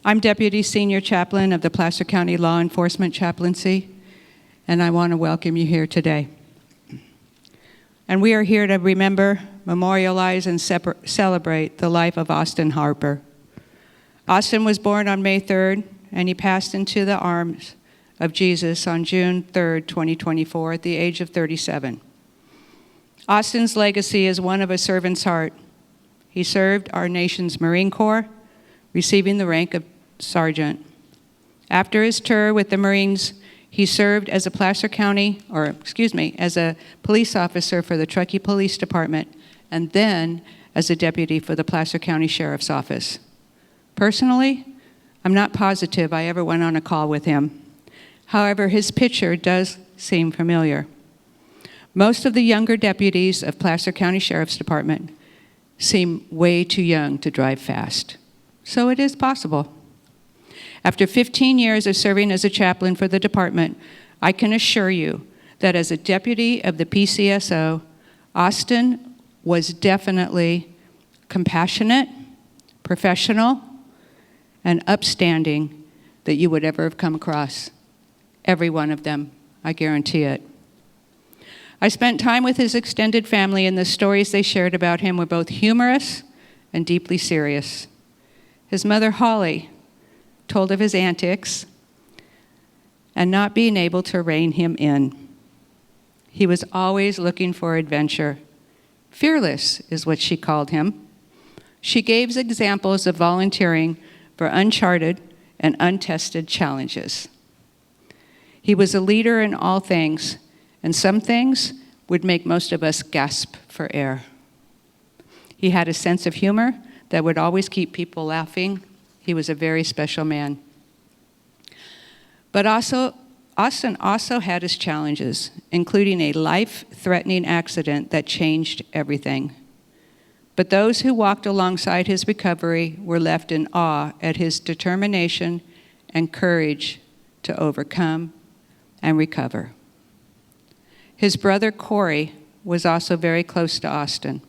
I'm Deputy Senior Chaplain of the Placer County Law Enforcement Chaplaincy, and I want to welcome you here today. And we are here to remember, memorialize, and celebrate the life of Austin Harper. Austin was born on May 3rd, and he passed into the arms of Jesus on June 3rd, 2024, at the age of 37. Austin's legacy is one of a servant's heart. He served our nation's Marine Corps, receiving the rank of sergeant. After his tour with the Marines, he served as a as a police officer for the Truckee Police Department, and then as a deputy for the Placer County Sheriff's Office. Personally, I'm not positive I ever went on a call with him. However, his picture does seem familiar. Most of the younger deputies of Placer County Sheriff's Department seem way too young to drive fast. So it is possible. After 15 years of serving as a chaplain for the department, I can assure you that as a deputy of the PCSO, Austin was definitely compassionate, professional, and upstanding that you would ever have come across. Every one of them, I guarantee it. I spent time with his extended family, and the stories they shared about him were both humorous and deeply serious. His mother, Holly, told of his antics and not being able to rein him in. He was always looking for adventure. Fearless is what she called him. She gave examples of volunteering for uncharted and untested challenges. He was a leader in all things, and some things would make most of us gasp for air. He had a sense of humor that would always keep people laughing. He was a very special man. But Austin also had his challenges, including a life-threatening accident that changed everything. But those who walked alongside his recovery were left in awe at his determination and courage to overcome and recover. His brother, Corey, was also very close to Austin.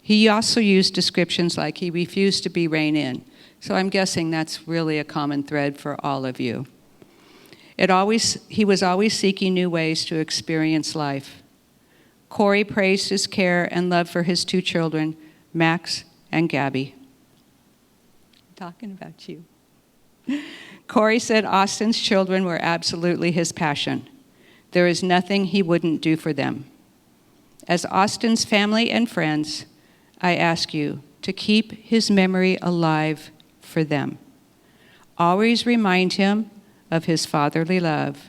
He also used descriptions like he refused to be reined in. So I'm guessing that's really a common thread for all of you. He was always seeking new ways to experience life. Corey praised his care and love for his two children, Max and Gabby. I'm talking about you. Corey said Austin's children were absolutely his passion. There is nothing he wouldn't do for them. As Austin's family and friends, I ask you to keep his memory alive for them. Always remind him of his fatherly love.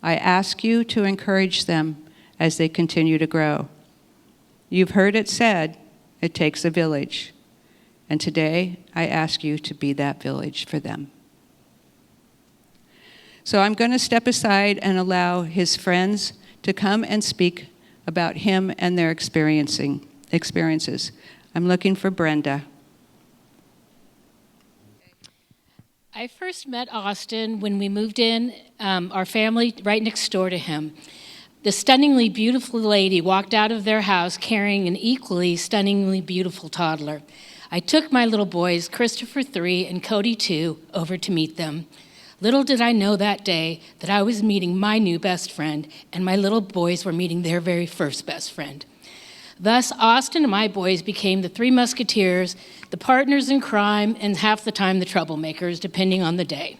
I ask you to encourage them as they continue to grow. You've heard it said, it takes a village. And today, I ask you to be that village for them. So I'm going to step aside and allow his friends to come and speak about him and their experiences. I'm looking for Brenda. I first met Austin when we moved in, our family right next door to him. The stunningly beautiful lady walked out of their house carrying an equally stunningly beautiful toddler. I took my little boys, Christopher 3 and Cody 2, over to meet them. Little did I know that day that I was meeting my new best friend, and my little boys were meeting their very first best friend. Thus, Austin and my boys became the Three Musketeers, the partners in crime, and half the time the troublemakers, depending on the day.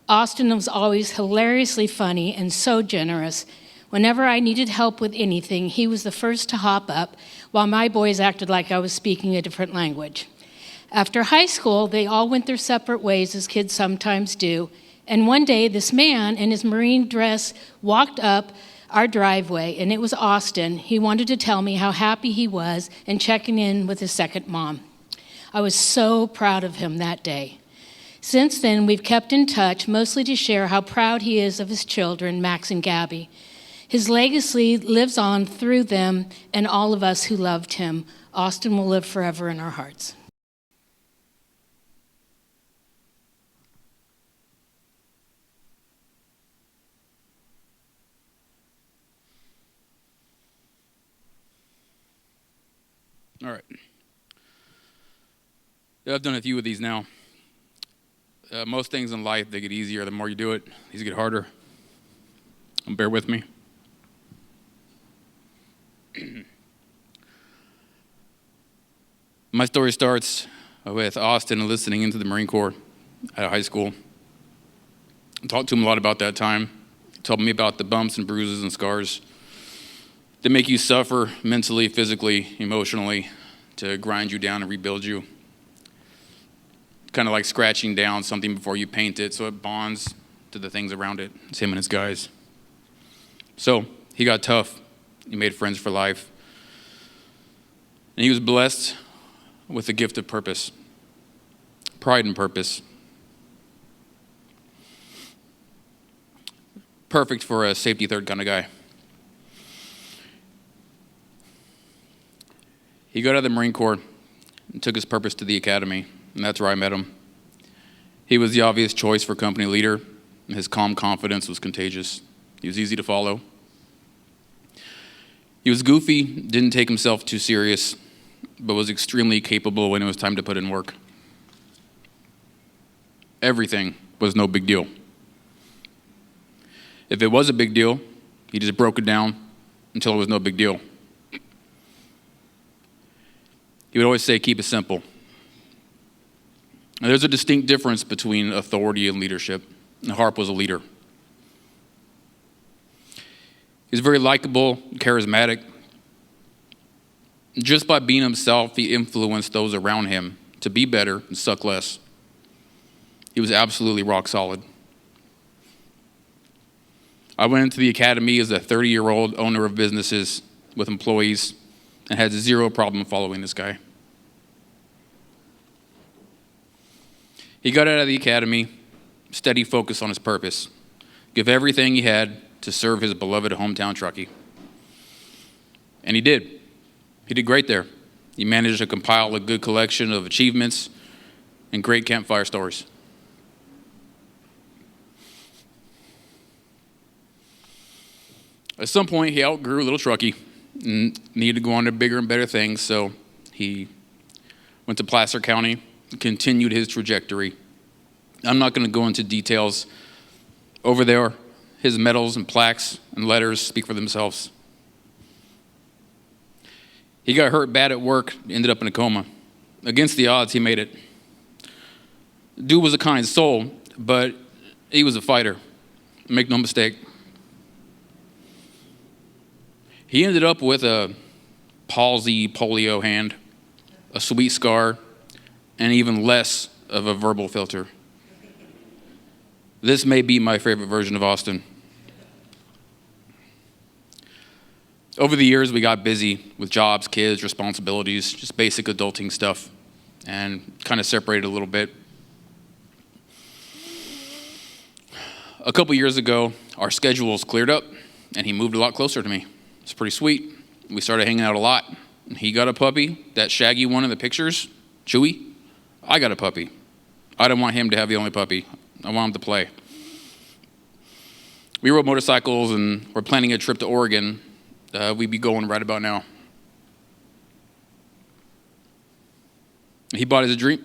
Austin was always hilariously funny and so generous. Whenever I needed help with anything, he was the first to hop up, while my boys acted like I was speaking a different language. After high school, they all went their separate ways, as kids sometimes do, and one day this man in his Marine dress walked up our driveway, and it was Austin. He wanted to tell me how happy he was and checking in with his second mom. I was so proud of him that day. Since then, we've kept in touch, mostly to share how proud he is of his children, Max and Gabby. His legacy lives on through them and all of us who loved him. Austin will live forever in our hearts. All right. I've done a few of these now. Most things in life, they get easier the more you do it. These get harder. Bear with me. My story starts with Austin enlisting into the Marine Corps at high school. I talked to him a lot about that time. He told me about the bumps and bruises and scars that make you suffer mentally, physically, emotionally, to grind you down and rebuild you. Kind of like scratching down something before you paint it, so it bonds to the things around it. It's him and his guys. So he got tough. He made friends for life. And he was blessed with the gift of purpose, pride and purpose. Perfect for a safety third kind of guy. He got out of the Marine Corps and took his purpose to the academy, and that's where I met him. He was the obvious choice for company leader, and his calm confidence was contagious. He was easy to follow. He was goofy, didn't take himself too serious, but was extremely capable when it was time to put in work. Everything was no big deal. If it was a big deal, he just broke it down until it was no big deal. He would always say, keep it simple. Now, there's a distinct difference between authority and leadership, and Harper was a leader. He was very likable, charismatic. Just by being himself, he influenced those around him to be better and suck less. He was absolutely rock solid. I went into the academy as a 30-year-old owner of businesses with employees and had zero problem following this guy. He got out of the academy, steady focus on his purpose, give everything he had to serve his beloved hometown Truckee. And he did. He did great there. He managed to compile a good collection of achievements and great campfire stories. At some point, he outgrew Little Truckee and needed to go on to bigger and better things, so he went to Placer County, continued his trajectory. I'm not going to go into details. Over there, his medals and plaques and letters speak for themselves. He got hurt bad at work, ended up in a coma. Against the odds, he made it. Dude was a kind soul, but he was a fighter. Make no mistake. He ended up with a palsy polio hand, a sweet scar, and even less of a verbal filter. This may be my favorite version of Austin. Over the years, we got busy with jobs, kids, responsibilities, just basic adulting stuff, and kind of separated a little bit. A couple years ago, our schedules cleared up, and he moved a lot closer to me. It's pretty sweet. We started hanging out a lot. He got a puppy, that shaggy one in the pictures, Chewy. I got a puppy. I didn't want him to have the only puppy. I want him to play. We rode motorcycles and we're planning a trip to Oregon. We'd be going right about now. He bought his dream.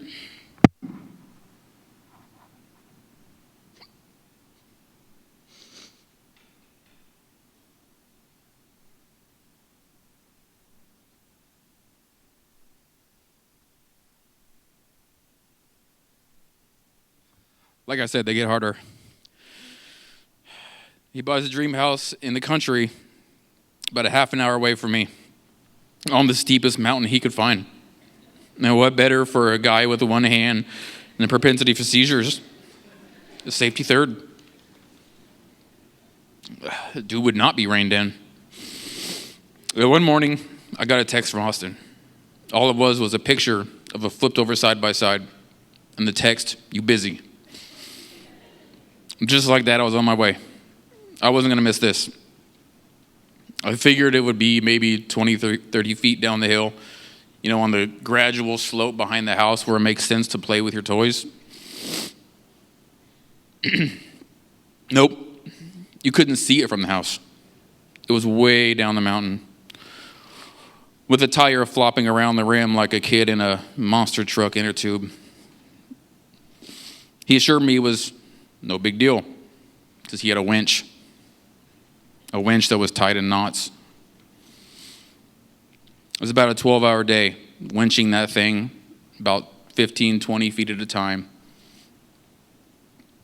Like I said, they get harder. He bought his dream house in the country, about a half an hour away from me, on the steepest mountain he could find. Now, what better for a guy with one hand and a propensity for seizures? The safety third. Dude would not be reined in. One morning, I got a text from Austin. All it was a picture of a flipped over side by side, and the text, "You busy?" Just like that, I was on my way. I wasn't going to miss this. I figured it would be maybe 20, 30 feet down the hill, on the gradual slope behind the house where it makes sense to play with your toys. Nope. You couldn't see it from the house. It was way down the mountain, with a tire flopping around the rim like a kid in a monster truck inner tube. He assured me it was no big deal because he had a winch that was tied in knots. It was about a 12-hour day, winching that thing about 15, 20 feet at a time.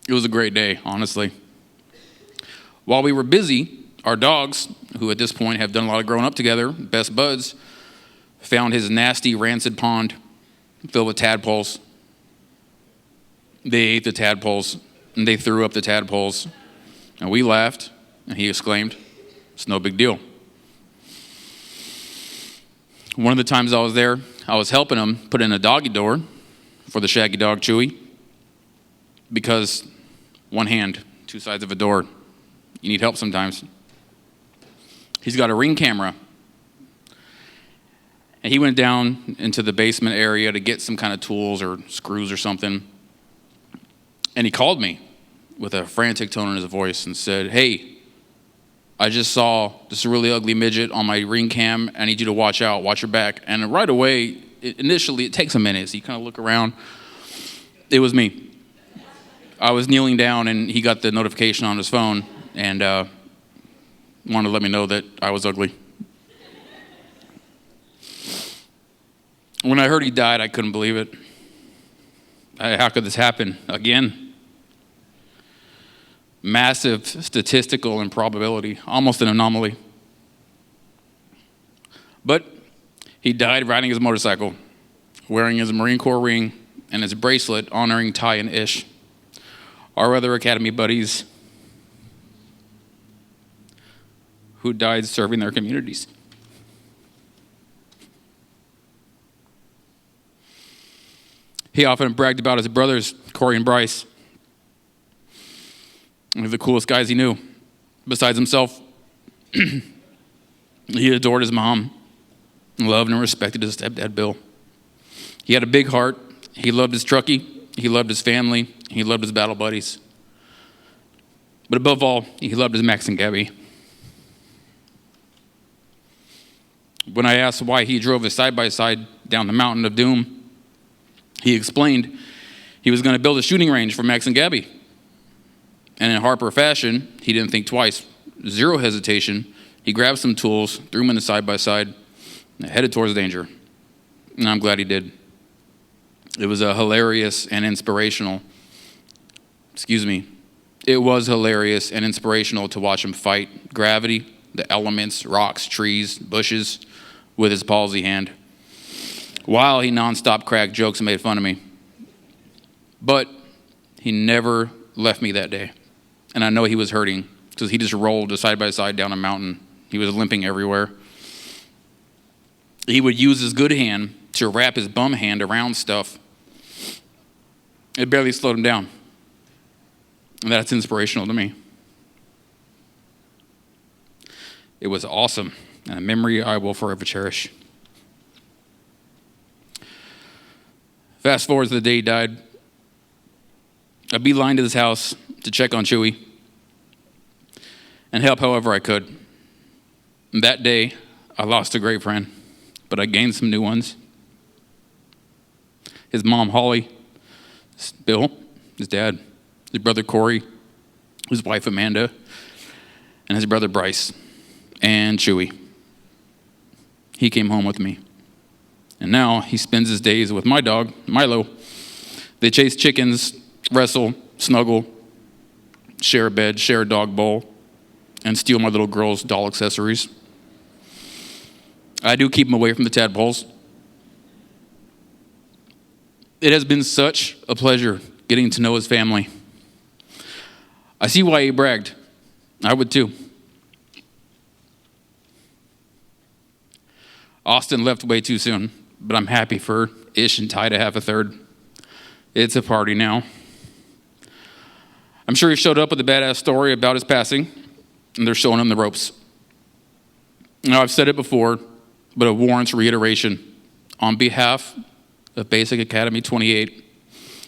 It was a great day, honestly. While we were busy, our dogs, who at this point have done a lot of growing up together, best buds, found his nasty, rancid pond filled with tadpoles. They ate the tadpoles, and they threw up the tadpoles. And we laughed, and he exclaimed, "It's no big deal." One of the times I was there, I was helping him put in a doggy door for the shaggy dog, Chewy, because one hand, two sides of a door. You need help sometimes. He's got a Ring camera. And he went down into the basement area to get some kind of tools or screws or something. And he called me with a frantic tone in his voice and said, "Hey, I just saw this really ugly midget on my Ring cam. I need you to watch out, watch your back." And right away, initially, it takes a minute. So you kind of look around. It was me. I was kneeling down, and he got the notification on his phone and wanted to let me know that I was ugly. When I heard he died, I couldn't believe it. How could this happen again? Massive statistical improbability, almost an anomaly. But he died riding his motorcycle, wearing his Marine Corps ring and his bracelet honoring Ty and Ish, our other Academy buddies who died serving their communities. He often bragged about his brothers, Corey and Bryce. They were the coolest guys he knew. Besides himself, he adored his mom and loved and respected his stepdad, Bill. He had a big heart. He loved his truckie. He loved his family. He loved his battle buddies. But above all, he loved his Max and Gabby. When I asked why he drove his side-by-side down the mountain of doom, he explained he was going to build a shooting range for Max and Gabby. And in Harper fashion, he didn't think twice. Zero hesitation. He grabbed some tools, threw them in the side-by-side, and headed towards danger. And I'm glad he did. It was hilarious and inspirational. It was hilarious and inspirational to watch him fight gravity, the elements, rocks, trees, bushes, with his palsy hand, while he nonstop cracked jokes and made fun of me. But he never left me that day. And I know he was hurting because he just rolled side by side down a mountain. He was limping everywhere. He would use his good hand to wrap his bum hand around stuff. It barely slowed him down. And that's inspirational to me. It was awesome, and a memory I will forever cherish. Fast forward to the day he died. I beelined to his house to check on Chewy and help however I could. And that day, I lost a great friend, but I gained some new ones. His mom, Holly, Bill, his dad, his brother, Corey, his wife, Amanda, and his brother, Bryce, and Chewy. He came home with me. And now he spends his days with my dog, Milo. They chase chickens, wrestle, snuggle, share a bed, share a dog bowl, and steal my little girl's doll accessories. I do keep him away from the tadpoles. It has been such a pleasure getting to know his family. I see why he bragged. I would too. Austin left way too soon, but I'm happy for Ish and Ty to have a third. It's a party now. I'm sure he showed up with a badass story about his passing, and they're showing him the ropes. Now, I've said it before, but it warrants reiteration. On behalf of Basic Academy 28,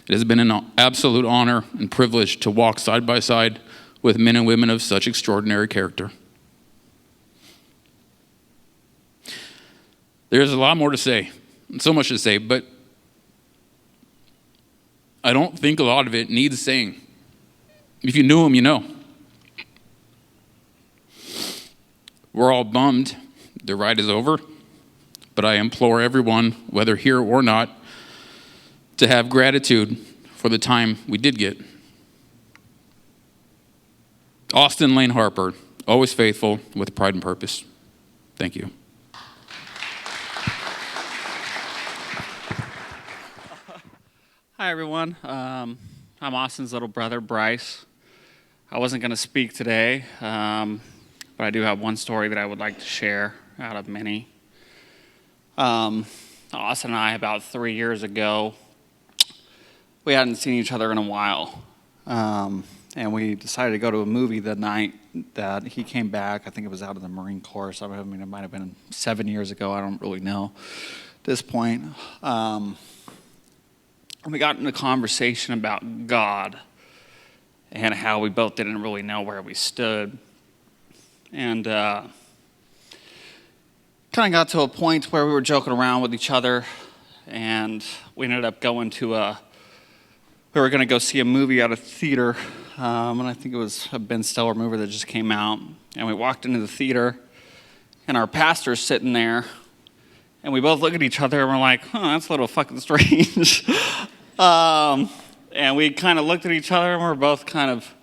it has been an absolute honor and privilege to walk side by side with men and women of such extraordinary character. There's a lot more to say, so much to say, but I don't think a lot of it needs saying. If you knew him, you know. We're all bummed the ride is over, but I implore everyone, whether here or not, to have gratitude for the time we did get. Austin Lane Harper, always faithful with pride and purpose. Thank you. Hi, everyone. I'm Austin's little brother, Bryce. I wasn't going to speak today, but I do have one story that I would like to share out of many. Austin and I, about 3 years ago, we hadn't seen each other in a while. And we decided to go to a movie the night that he came back. I think it was out of the Marine Corps. So I mean, it might have been 7 years ago. I don't really know at this point. And we got into a conversation about God and how we both didn't really know where we stood. And kind of got to a point where we were joking around with each other. And we ended up going to we were going to go see a movie at a theater. And I think it was a Ben Stiller movie that just came out. And we walked into the theater, and our pastor's sitting there. And we both look at each other, and we're like, that's a little fucking strange. And we kind of looked at each other, and we're both kind of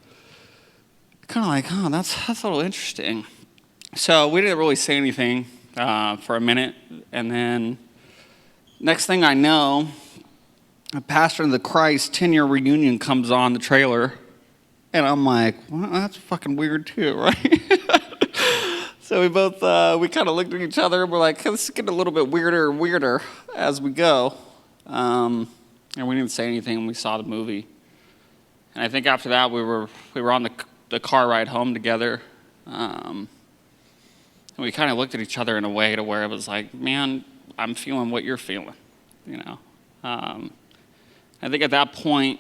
like, that's a little interesting. So we didn't really say anything for a minute. And then next thing I know, a Pastor of the Christ 10-year reunion comes on the trailer. And I'm like, well, that's fucking weird too, right? So we both, we kind of looked at each other and we're like, this is getting a little bit weirder and weirder as we go. And we didn't say anything when we saw the movie. And I think after that we were on the car ride home together. And we kind of looked at each other in a way to where it was like, man, I'm feeling what you're feeling, you know. I think at that point,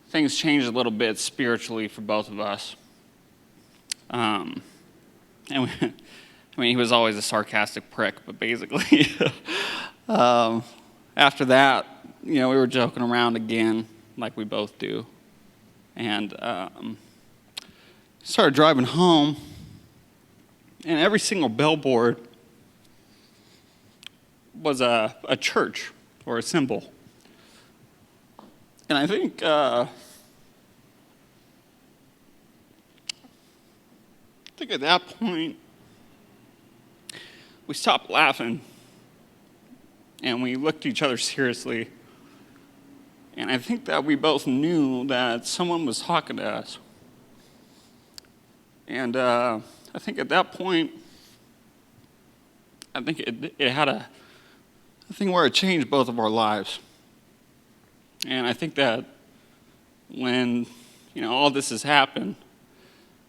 things changed a little bit spiritually for both of us. And he was always a sarcastic prick, but basically, after that, we were joking around again, like we both do. And started driving home, and every single billboard was a church or a symbol. And I think at that point, we stopped laughing and we looked at each other seriously. And I think that we both knew that someone was talking to us. And I think at that point, I think it had a thing where it changed both of our lives. And I think that when, all this has happened,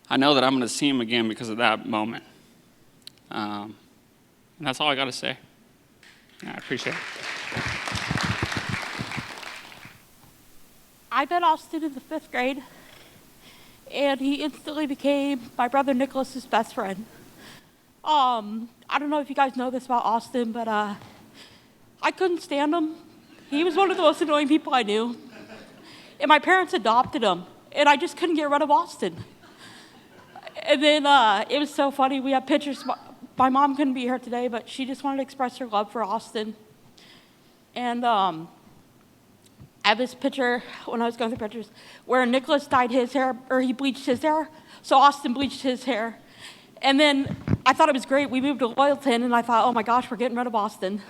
I know that I'm going to see him again because of that moment. And that's all I got to say. Yeah, I appreciate it. I met Austin in the 5th grade, and he instantly became my brother Nicholas's best friend. I don't know if you guys know this about Austin, but I couldn't stand him. He was one of the most annoying people I knew. And my parents adopted him, and I just couldn't get rid of Austin. And then it was so funny. We have pictures. My mom couldn't be here today, but she just wanted to express her love for Austin. And I have this picture when I was going through pictures where Nicholas dyed his hair, or he bleached his hair. So Austin bleached his hair. And then I thought it was great. We moved to Loyalton, and I thought, oh my gosh, we're getting rid of Austin.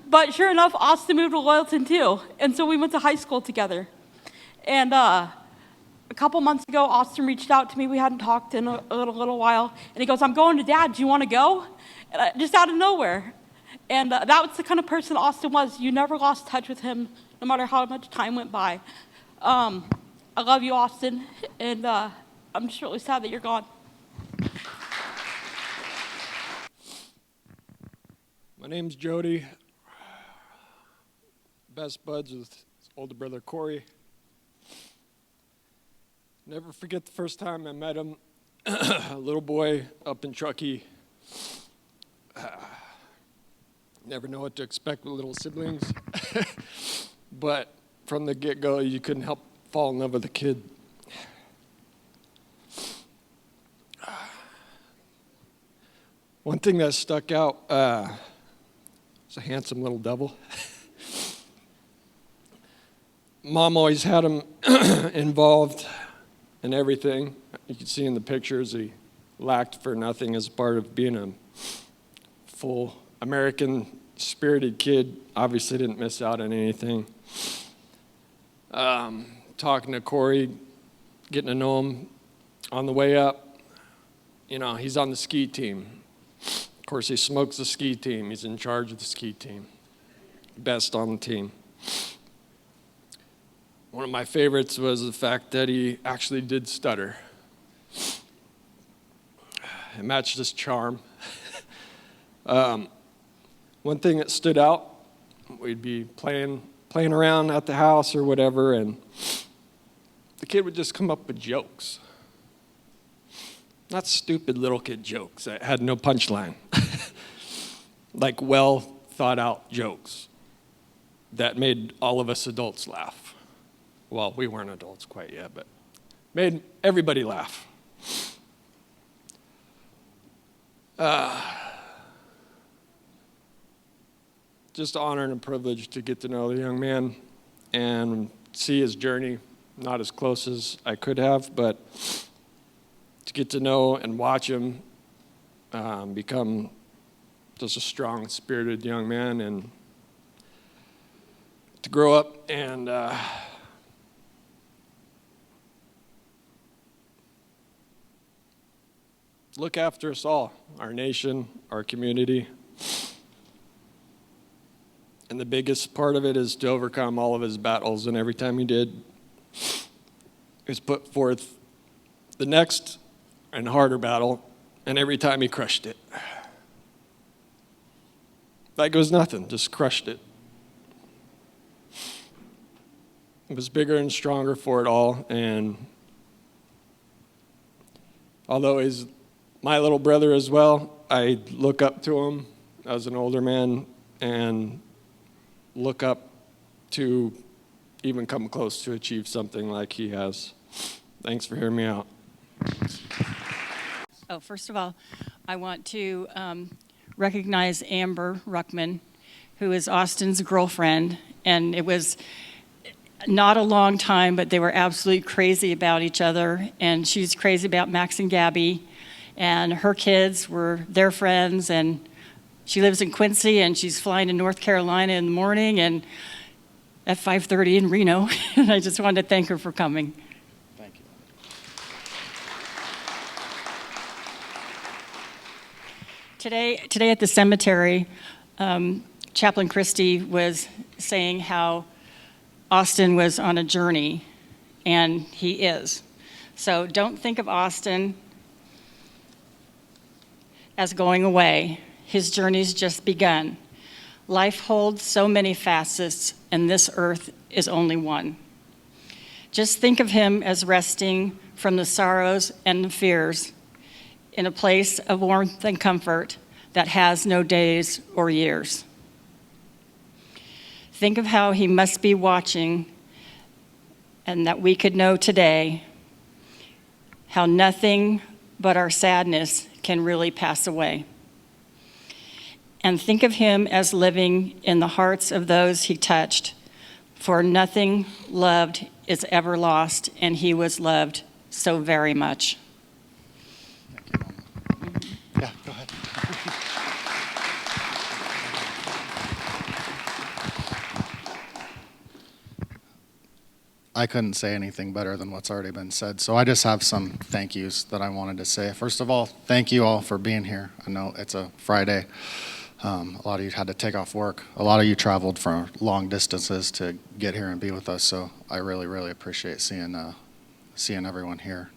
But sure enough, Austin moved to Loyalton too. And so we went to high school together. And a couple months ago, Austin reached out to me. We hadn't talked in a little while. And he goes, I'm going to Dad. Do you want to go? And just out of nowhere. And that was the kind of person Austin was. You never lost touch with him, no matter how much time went by. I love you, Austin. And I'm just really sad that you're gone. My name's Jody. Best buds with his older brother Corey. Never forget the first time I met him. A little boy up in Truckee. Never know what to expect with little siblings. but from the get-go, you couldn't help fall in love with the kid. One thing that stuck out was a handsome little devil. Mom always had him involved in everything. You can see in the pictures he lacked for nothing as part of being a full American spirited kid. Obviously didn't miss out on anything. Talking to Corey, getting to know him on the way up, you know, he's on the ski team. Of course, he smokes the ski team. He's in charge of the ski team. Best on the team. One of my favorites was the fact that he actually did stutter. It matched his charm. One thing that stood out, we'd be playing around at the house or whatever, and the kid would just come up with jokes. Not stupid little kid jokes that had no punchline. Like well thought out jokes that made all of us adults laugh. Well, we weren't adults quite yet, but made everybody laugh. Just an honor and a privilege to get to know the young man and see his journey. Not as close as I could have, but to get to know and watch him become just a strong, spirited young man, and to grow up and look after us all, our nation, our community. And the biggest part of it is to overcome all of his battles, and every time he did, he was put forth the next and harder battle, and every time he crushed it. Like it was nothing, just crushed it. It was bigger and stronger for it all, and although he's my little brother as well, I look up to him as an older man and look up to even come close to achieve something like he has. Thanks for hearing me out. Oh, first of all, I want to recognize Amber Ruckman, who is Austin's girlfriend, and it was not a long time, but they were absolutely crazy about each other, and she was crazy about Max and Gabby, and her kids were their friends, and she lives in Quincy, and she's flying to North Carolina in the morning, and at 5:30 in Reno, and I just wanted to thank her for coming. Thank you. Today at the cemetery, Chaplain Christie was saying how Austin was on a journey, and he is. So don't think of Austin as going away. His journey's just begun. Life holds so many facets, and this earth is only one. Just think of him as resting from the sorrows and the fears in a place of warmth and comfort that has no days or years. Think of how he must be watching, and that we could know today how nothing but our sadness can really pass away. And think of him as living in the hearts of those he touched, for nothing loved is ever lost, and he was loved so very much. Thank you, Mama. Yeah, go ahead. I couldn't say anything better than what's already been said, so I just have some thank yous that I wanted to say. First of all, thank you all for being here. I know it's a Friday. A lot of you had to take off work. A lot of you traveled for long distances to get here and be with us, so I really, really appreciate seeing everyone here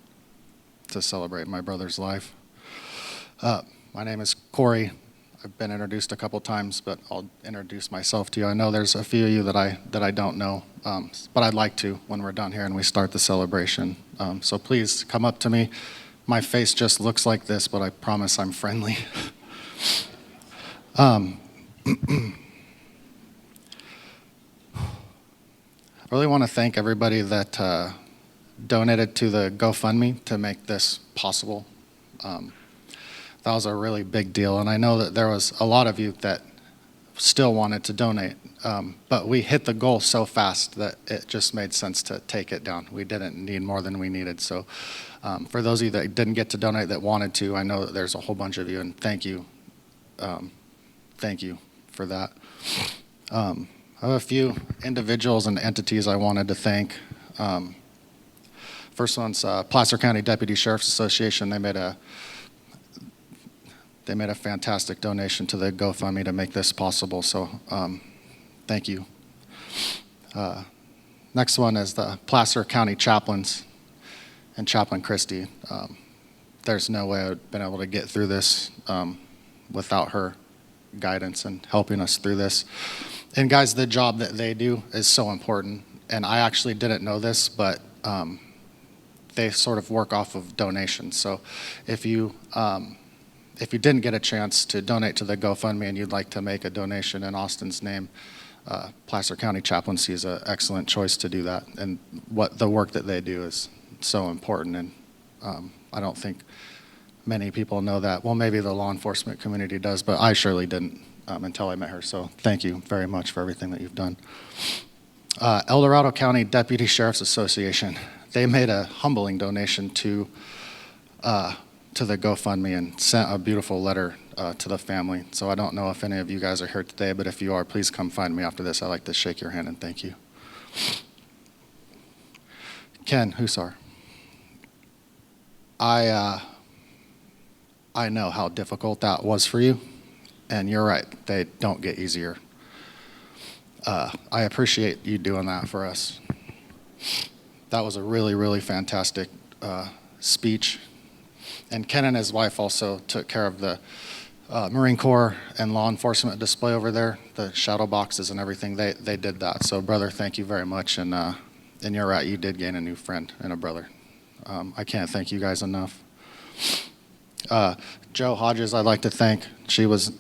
to celebrate my brother's life. My name is Corey. I've been introduced a couple times, but I'll introduce myself to you. I know there's a few of you that I don't know, but I'd like to when we're done here and we start the celebration. So please come up to me. My face just looks like this, but I promise I'm friendly. really want to thank everybody that donated to the GoFundMe to make this possible. That was a really big deal, and I know that there was a lot of you that still wanted to donate, but we hit the goal so fast that it just made sense to take it down. We didn't need more than we needed. So for those of you that didn't get to donate that wanted to, I know that there's a whole bunch of you, and thank you. Thank you for that. I have a few individuals and entities I wanted to thank. First one's Placer County Deputy Sheriff's Association. They made a fantastic donation to the GoFundMe to make this possible, so thank you. Next one is the Placer County Chaplains and Chaplain Christie. There's no way I would have been able to get through this without her guidance and helping us through this. And guys, the job that they do is so important, and I actually didn't know this, but they sort of work off of donations. So if you didn't get a chance to donate to the GoFundMe and you'd like to make a donation in Austin's name, Placer County Chaplaincy is an excellent choice to do that. And what the work that they do is so important, and I don't think many people know that. Well, maybe the law enforcement community does, but I surely didn't until I met her. So thank you very much for everything that you've done. El Dorado County Deputy Sheriff's Association, they made a humbling donation to the GoFundMe and sent a beautiful letter to the family. So I don't know if any of you guys are here today, but if you are, please come find me after this. I'd like to shake your hand and thank you. Ken Husar, I know how difficult that was for you, and you're right, they don't get easier. I appreciate you doing that for us. That was a really, really fantastic speech. And Ken and his wife also took care of the Marine Corps and law enforcement display over there, the shadow boxes and everything. They did that. So, brother, thank you very much. And you're right, you did gain a new friend and a brother. I can't thank you guys enough. Joe Hodges, I'd like to thank. She was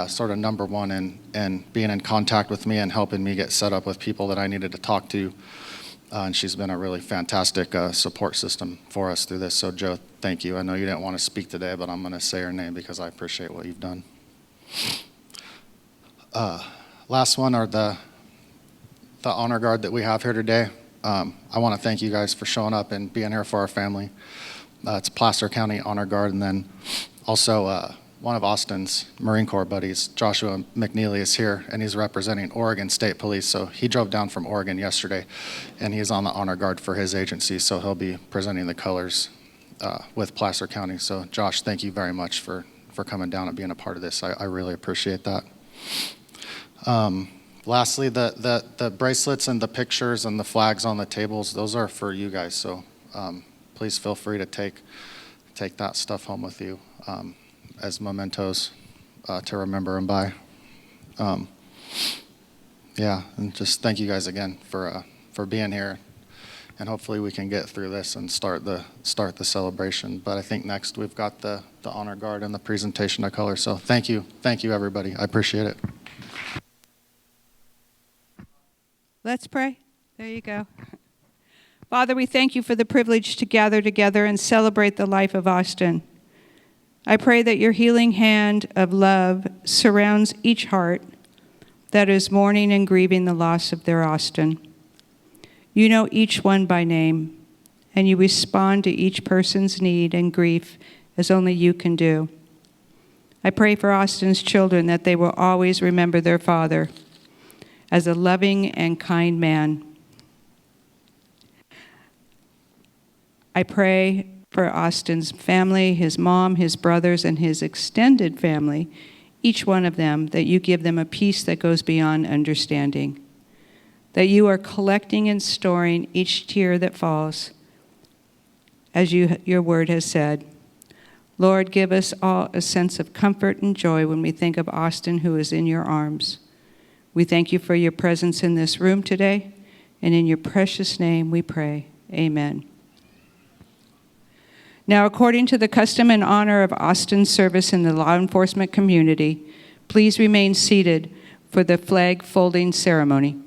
sort of number one in being in contact with me and helping me get set up with people that I needed to talk to. And she's been a really fantastic support system for us through this. So, Joe, thank you. I know you didn't want to speak today, but I'm going to say her name because I appreciate what you've done. Last one are the honor guard that we have here today. I want to thank you guys for showing up and being here for our family. It's Placer County Honor Guard, and then also one of Austin's Marine Corps buddies, Joshua McNeely, is here, and he's representing Oregon State Police. So he drove down from Oregon yesterday, and he's on the honor guard for his agency, so he'll be presenting the colors with Placer County. So Josh, thank you very much for coming down and being a part of this. I really appreciate that. Lastly, the bracelets and the pictures and the flags on the tables, those are for you guys, so please feel free to take that stuff home with you. As mementos to remember and by. Yeah, and just thank you guys again for being here, and hopefully we can get through this and start the celebration. But I think next we've got the honor guard and the presentation of color. So thank you everybody. I appreciate it. Let's pray. There you go. Father, we thank you for the privilege to gather together and celebrate the life of Austin. I pray that your healing hand of love surrounds each heart that is mourning and grieving the loss of their Austin. You know each one by name, and you respond to each person's need and grief as only you can do. I pray for Austin's children that they will always remember their father as a loving and kind man. I pray for Austin's family, his mom, his brothers, and his extended family, each one of them, that you give them a peace that goes beyond understanding, that you are collecting and storing each tear that falls, as your word has said. Lord, give us all a sense of comfort and joy when we think of Austin, who is in your arms. We thank you for your presence in this room today, and in your precious name we pray. Amen. Now, according to the custom and honor of Austin's service in the law enforcement community, please remain seated for the flag folding ceremony.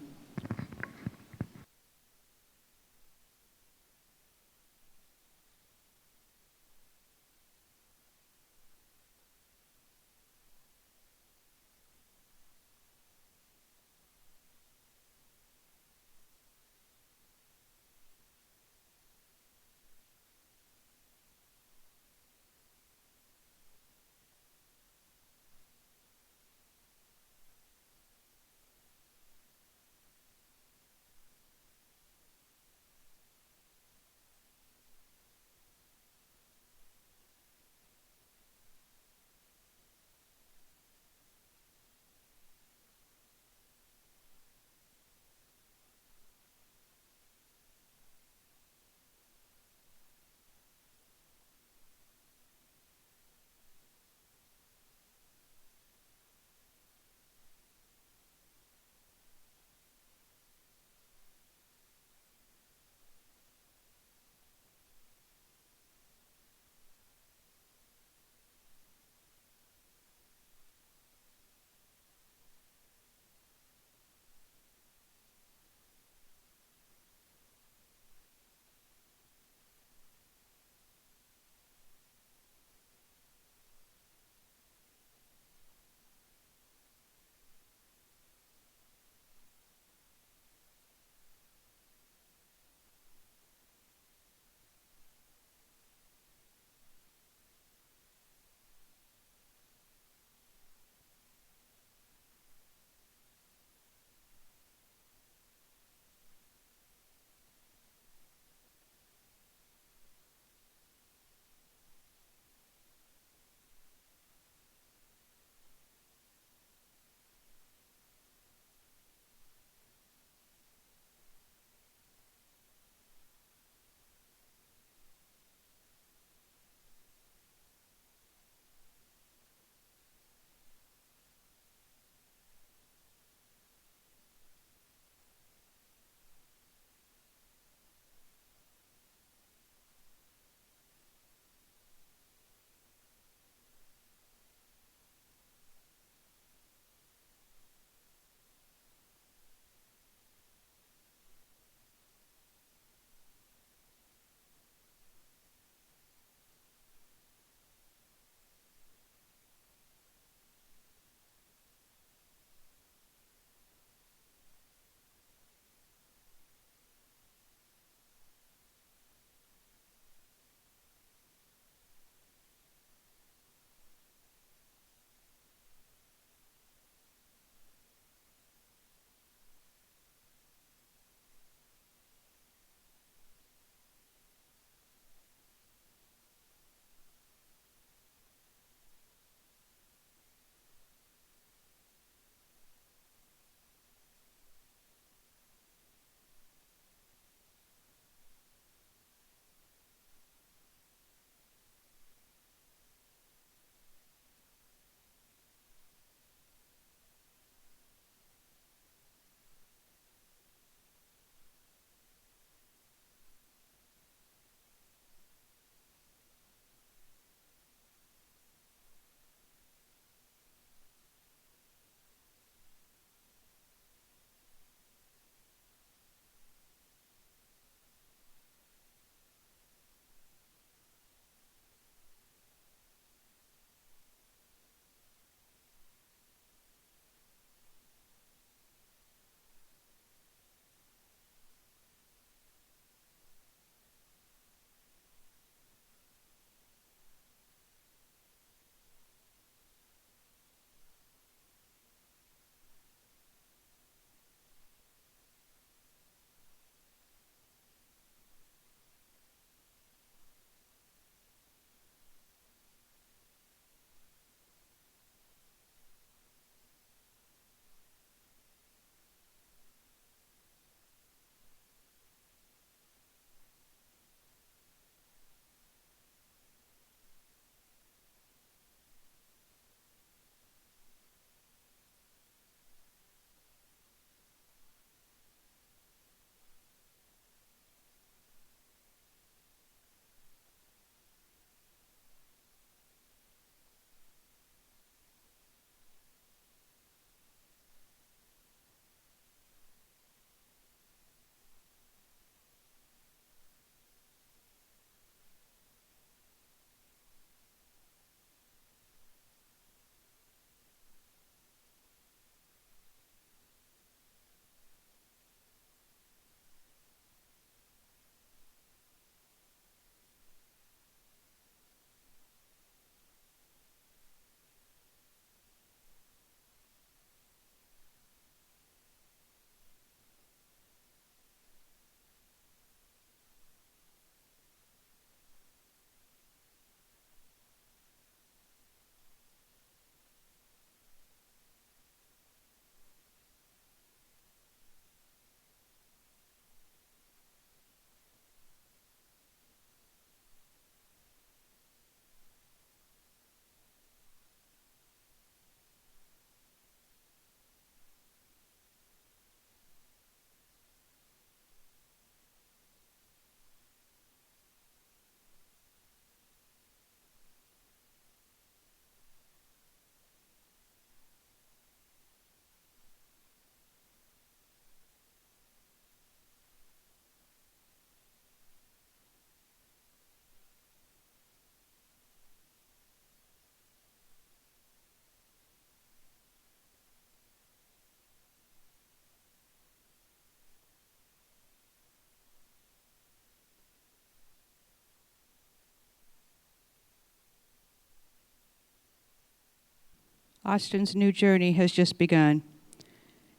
Austin's new journey has just begun.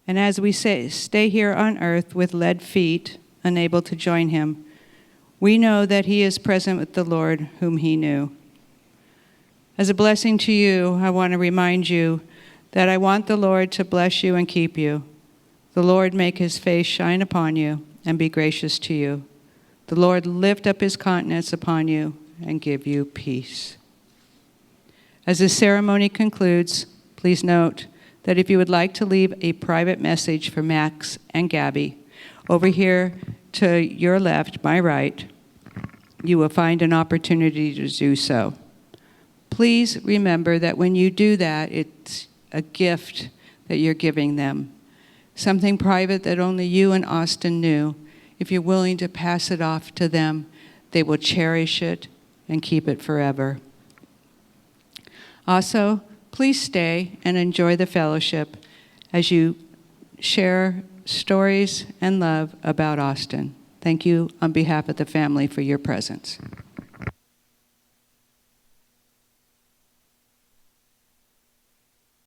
And as we stay here on earth with lead feet, unable to join him, we know that he is present with the Lord whom he knew. As a blessing to you, I want to remind you that I want the Lord to bless you and keep you. The Lord make his face shine upon you and be gracious to you. The Lord lift up his countenance upon you and give you peace. As this ceremony concludes, please note that if you would like to leave a private message for Max and Gabby, over here to your left, my right, you will find an opportunity to do so. Please remember that when you do that, it's a gift that you're giving them, something private that only you and Austin knew. If you're willing to pass it off to them, they will cherish it and keep it forever. Also, please stay and enjoy the fellowship as you share stories and love about Austin. Thank you on behalf of the family for your presence.